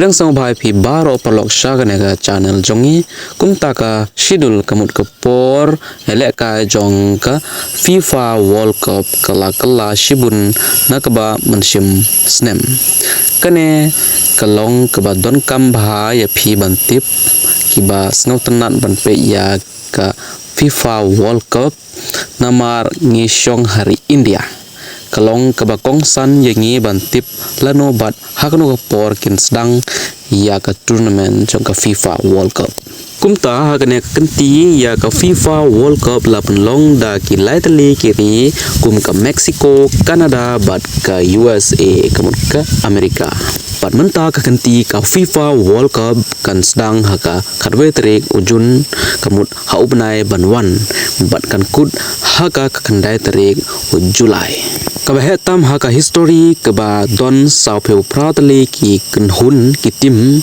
Rang sang bhai phi baro palok shaga nega channel jongi kumta ka schedule kamut ka por Ïalehkai jong ka FIFA World Cup kala shibun nakaba manshim Snem kane kalong kaba don kam bha ya phi bantip kiba snautanat ban pe ya ka FIFA World Cup namar ngishong hari India kalong kabakong san yengi bantip lano bat hakno por kin sedang ya ka tournament jong ka FIFA World Cup kumta hakane kenti ya ka FIFA World Cup lapan long da ki laitali kiri kum ka Mexico Canada bat ka USA kamut ka Amerika bat menta ka kenti ka FIFA World Cup kan sedang haka kadwe terik ujun kamut haubnai banwan bat kan kut haka kandai terik Julai kabahetam haka history kaba don saupeu pratli ki kunhun ki tim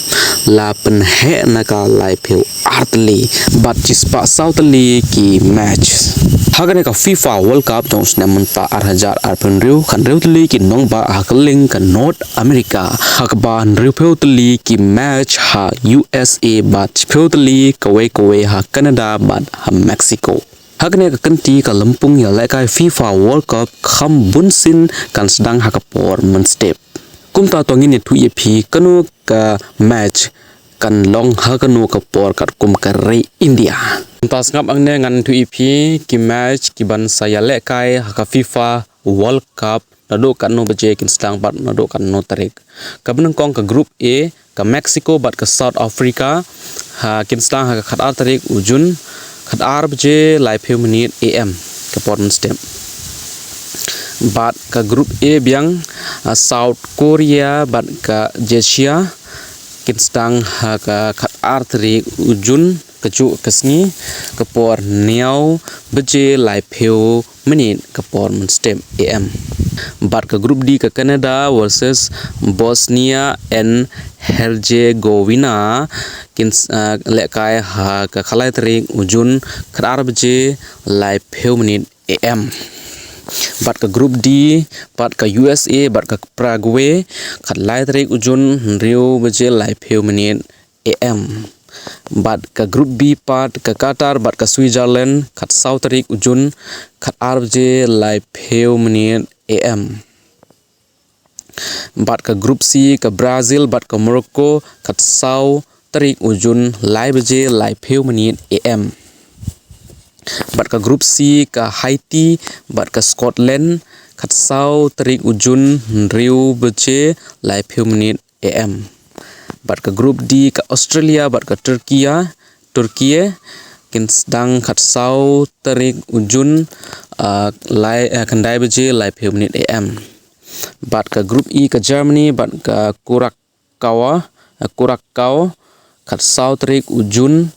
la penhe naka lai peu artli bat chispa sautli ki match hagane ka FIFA World Cup tong Snem Mynta 2000 riu kan riu tli ki nong ba hakling ka North America hakba riu peu tli ki match ha USA bat peu tli kawe ha Canada bat ha Mexico Hakne ka kenti ka lempung Ïalehkai FIFA World Cup kham bunsin kan sedang hakapor menstep. Kumta tongin itu yepi kanu ka match kan long hakanu kapor kat kum ka rei India. Kumta Sngap angne ngan itu yepi ki match ki bansa Ïalehkai haka FIFA World Cup nado kan no Baje kin sedang bat nado kan no tarik. Kabnang kong ka group A ka Mexico bat ka South Africa ha kin sedang haka khat tarik ujun Kat Baje lai peu menit AM ke portman step. Bat ke grup A biang South Korea bat ke Jesia kin sedang ke kat tarik ujun keju kesni ke por niau Baje lai peu menit ke portman step AM. Bat ke grup D ke Canada versus Bosnia and Herzegovina kin Lehkai ha ka khalai tarik ujun khar Baje lai peu menit AM. Bat ke grup D bat ke USA bat ke Paraguay khalai tarik ujun riu Baje lai peu menit AM. Bat ke grup B pat ke Qatar bat ke Switzerland khat sau tarik ujun khar Baje lai peu menit AM. Bat ke grup C ke Brazil bat ke Morocco kat sau tarik ujun lai Baje lai peu menit AM. Bat ke grup C ke Haiti bat ke Scotland kat sau tarik ujun riu Baje lai peu menit AM. Bat ke grup D ke Australia bat ke Turkiye kin sedang kat sau tarik ujun lai kandai Baje lai peu menit AM. Bat ke grup E ke Germany bat ke Kurakau kat sau tarik ujun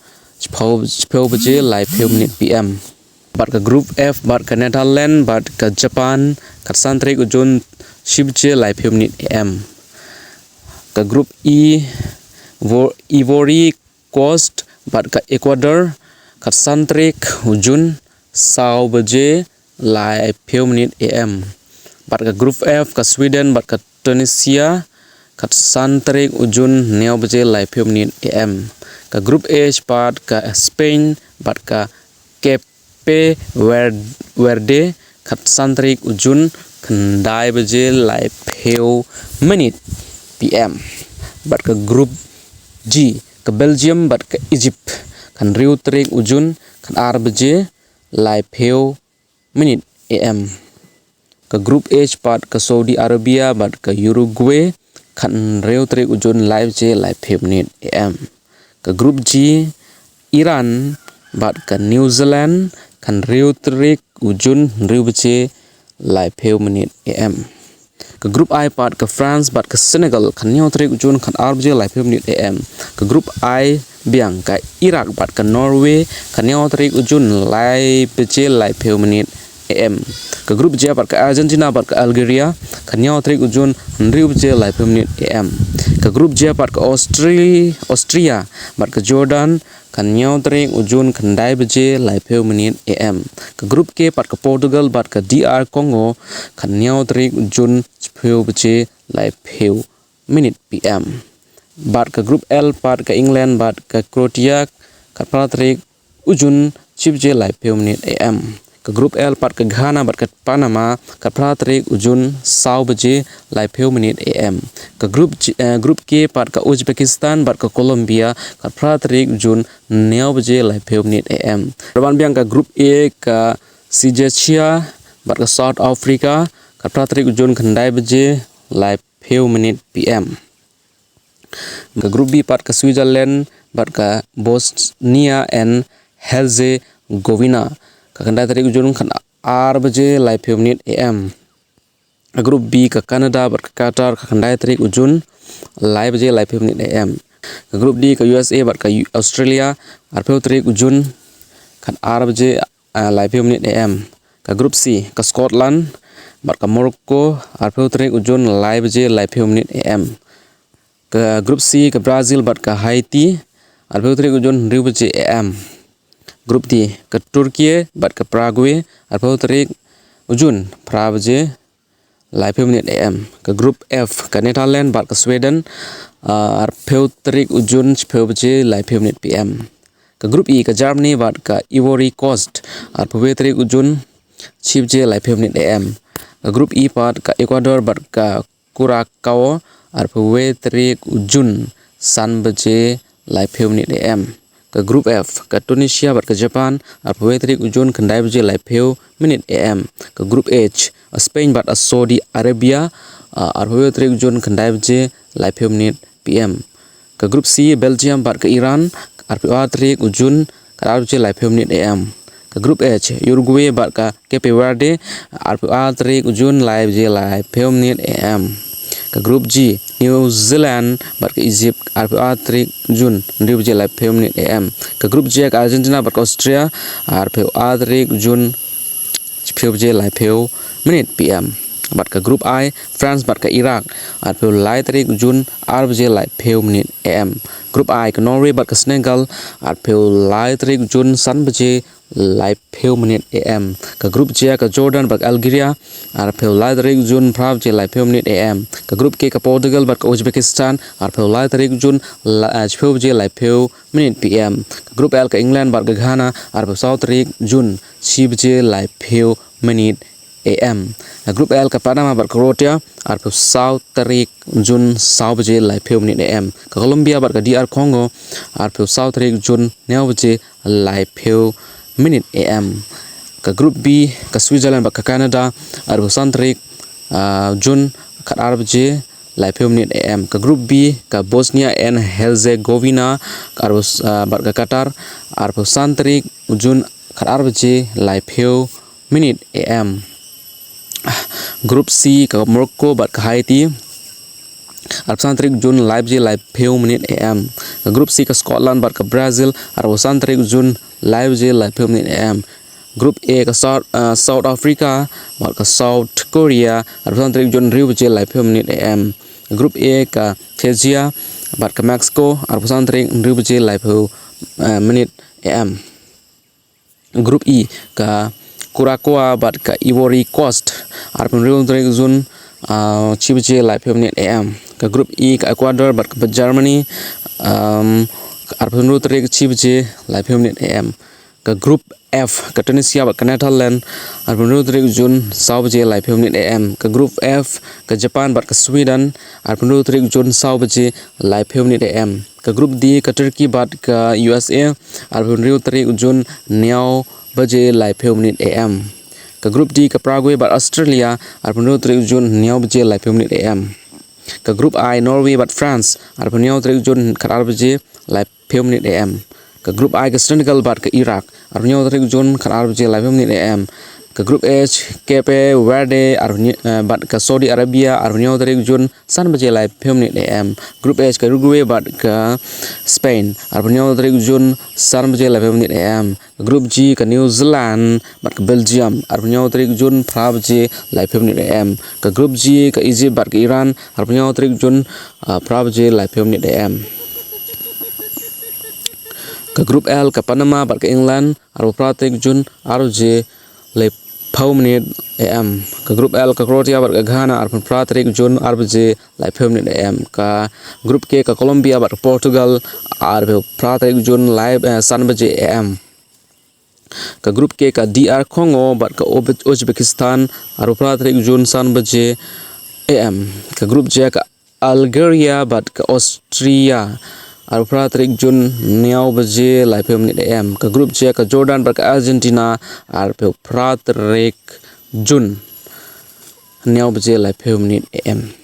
peu Baje lai peu menit PM. Bat ke grup F bat ke Netherlands bat ke Japan kat san tarik ujun Baje lai peu menit AM. Ke grup E Ivory Coast bat ke Ecuador kat san tarik ujun sau Baje lai peu menit AM. Bat ke grup F ke Sweden bat ke Tunisia kat san tarik ujun neo Baje lai peu menit AM. Ke grup H bat ke Spain bat ke Cape Verde kat san tarik ujun kendai Baje lai peu menit PM. Bat ke grup G ke Belgium bat ke Egypt kan riu tarik ujun kan Baje lai peu menit AM. Ke grup H bat ke Saudi Arabia bat ke Uruguay kan riu tarik ujun lai Baje lai peu menit AM. Ke grup G Iran bat ke New Zealand kan riu tarik ujun riu Baje lai peu menit AM. Ke grup I bat ke France bat ke Senegal kan niau tarik ujun kan Baje lai peu menit AM. Ke grup I biang ke Iraq bat ke Norway kan niau tarik ujun lai Baje lai peu menit AM. Ke grup J bat ke Argentina bat ke Algeria kan niau tarik ujun riu Baje lai peu menit AM. Ke grup J bat ke Austria bat ke Jordan kan niau tarik ujun kendai Baje lai peu menit AM. Ke grup K bat ke Portugal bat ke DR Congo kan niau tarik ujun peu Baje lai peu menit PM. bat ke grup L bat ke England bat ke Croatia kat Patrick ujun chip je lai peu menit am ke grup L bat ke Ghana bat ke Panama kat Patrick ujun sau baje lai peu menit am ke grup K bat ke Uzbekistan bat ke Colombia kat Patrick ujun neu baje lai peu menit am perban biang ke grup A ke Czechia bat ke South Africa kat Patrick ujun khandai baje lai peu menit pm ke grup B bat ke Switzerland bat ke Bosnia and Herzegovina ke khandai tarik ujun khan 8 baje lai peu menit am ke grup B ke Canada bat ke Qatar ke khandai tarik ujun lai baje lai peu menit am ke grup D ke USA bat ke Australia arpeu tarik ujun khan 8 baje lai peu menit am ke grup C ke Scotland bat ke Morocco arpeu tarik ujun lai baje lai peu menit am ke grup C ke Brazil bat ke Haiti arpeu tarik ujun riu baje am grup D ke Turki bat ke Paraguay arpeu tarik ujun pra baje lai peu menit am ke grup F ke Netherlands bat ke Sweden arpeu tarik ujun peu baje lai peu menit pm ke grup E ke Germany bat ke Ivory Coast arpeu tarik ujun chip je lai peu menit am ke grup E bat ke Ecuador bat ke Curacao arpeu tarik ujun san baje lai peu menit am ke grup F ke Tunisia bat ke Japan arpeu tarik ujun khandai baje lai peu menit am ke grup H Spain bat Saudi Arabia arpeu tarik ujun khandai baje lai peu menit pm ke grup C Belgium bat ke Iran arpeu tarik ujun khandai baje lai peu menit am ke grup H Uruguay bat ke Cape Verde arpeu tarik ujun lai baje lai peu menit am ke grup G New Zealand bat ke Egypt arpeu tarik ujun riu baje lai peu menit am ke grup J ke Argentina bat ke Austria arpeu tarik ujun peu baje lai peu menit pm bat ke grup I France bat ke Iraq arpeu lai tarik ujun 8 baje lai peu menit am grup I ke Norway bat ke Senegal arpeu lai tarik ujun san baje lai peu menit am ke grup J ke Jordan bat ke Algeria arpeu lai tarik ujun pra baje lai peu menit am ke grup K ke Portugal bat ke Uzbekistan arpeu lai tarik ujun peu baje lai peu menit pm ke grup L ke England bat ke Ghana arpeu sau tarik ujun 6 baje lai peu menit am grup L ke Panama bat ke Croatia arpeu sau tarik ujun sau baje lai peu menit am ke Colombia bat ke DR Congo arpeu sau tarik ujun neu baje lai peu menit am ke grup B ke Switzerland bat ke Canada arpeu san tarik ujun khat 8 baje lai peu menit am ke grup B ke Bosnia and Herzegovina arpeu bat ke Qatar arpeu san tarik ujun khat 8 baje lai peu menit am grup C ke Morocco bat ke Haiti arpeu san tarik ujun lai baje lai peu menit am ke grup C ke Scotland bat ke Brazil arpeu san tarik ujun lai baje lai peu menit am grup A ke South Africa bat ke South Korea arpeu san tarik ujun riu baje lai peu menit am grup A ke Czechia bat ke Mexico arpeu san tarik riu baje lai peu menit am grup E ke Curacao bat ke Ivory Coast arpeu riu tarik ujun chip baje lai peu menit am ke grup E ke Ecuador bat ke Germany arpeu riu tarik chip baje lai peu menit am ke grup F ke Tunisia bat ke Netherlands arpeu riu tarik ujun sau baje lai peu menit am ke grup F ke Japan bat ke Sweden arpeu riu tarik ujun sau baje lai peu menit am ke grup D ke Turki bat ke USA arpeu riu tarik ujun neu baje lai peu menit am ke grup D ke Paraguay bat Australia arpeu riu tarik ujun neu baje lai peu menit am ke grup I Norway bat France arpeu neu tarik ujun khat 8 baje lai peu menit am ke grup I ke Senegal bat ke Iraq arpeu neu tarik ujun khat 8 baje lai peu menit am ke grup H Cape Verde bat ke Saudi Arabia arpeu neu tarik ujun san baje lai peu menit am grup H ke Uruguay bat ke Spain arpeu neu tarik ujun san baje lai peu menit am grup G ke New Zealand bat ke Belgium arpeu neu tarik ujun pra baje lai peu menit am ke grup G ke Egypt bat ke Iran arpeu neu tarik ujun pra baje lai peu menit am ke grup L ke Panama bat ke England arpeu pra tarik ujun 8 baje lai phau menit am ka grup L ka Croatia bar ka Ghana ar pun pra tarik Jun ar baje lai phau menit am ka grup K ka Colombia bar Portugal ar pra tarik Jun lai san baje am ka grup K ka DR Congo bar ka Uzbekistan ar pra tarik Jun san baje am ka grup J ka Algeria bar ka Austria ar pra tarik Jun 9 baje lai phau menit am ka grup J ka Jordan bar ka Argentina ar pra tarik Jun 9 baje lai phau menit am